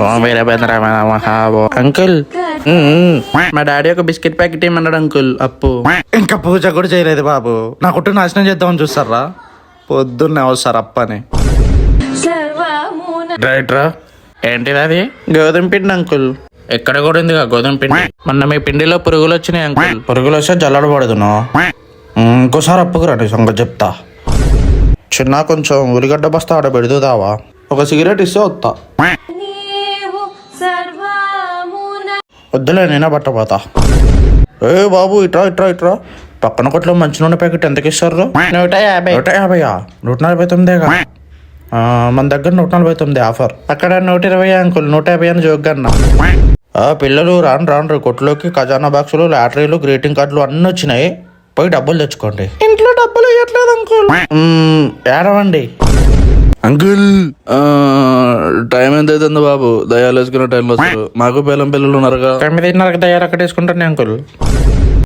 ఓం వీరభద్రమణ మహావో uncle మా daddy ఒక biscuit packet ఇమ్మన్నాడు అంకుల్ అప్పు. ఇంకా పూజ కూడా చేయలేదు బాబు. నా కుట్టు నాశనం చేద్దామని చూస్తారా? పొద్దున్నే వస్తారు అప్పని. రైట్రా ఏంటిది అది? గోధుమ పిండి అంకుల్. ఎక్కడ కూడా ఉంది గోధుమ పిండి. మొన్న మీ పిండిలో పురుగులు వచ్చినాయి అంకుల్. పురుగులు వస్తే జల్లడబడదును. ఇంకోసారి అప్పుకు రండి సంగతి చెప్తా. చిన్న కొంచెం ఉల్లిగడ్డ బస్తా ఆడ పెడుతుందావా? ఒక సిగరెట్ ఇస్తే వస్తా. వద్దులే నేనే పట్టపోతా. ఏ బాబు ఇట్రా ఇట్రా ఇట్రా. పక్కన కొట్లో మంచి నూనె ప్యాకెట్ ఎంతకి ఇస్తారు? 150. 150? 149గా? మన దగ్గర 149 ఆఫర్. అక్కడ 120 అంకుల్. 150 అని జోగ్గన్నా. పిల్లలు రాను కొట్లోకి ఖజానా బాక్సులు, లాటరీలు, గ్రీటింగ్ కార్డులు అన్నీ వచ్చినాయి. పోయి డబ్బులు తెచ్చుకోండి. ఇంట్లో డబ్బులు ఇవ్వట్లేదు అంకుల్. ఏడవండి అంకుల్. టైం ఎంత అవుతుంది బాబు? దయాలు వేసుకునే టైంలో వస్తారు. మాకు పిల్లలు ఉన్నారుగా. 9:30కి దయ్యాలు అక్కడ వేసుకుంటాను అంకుల్.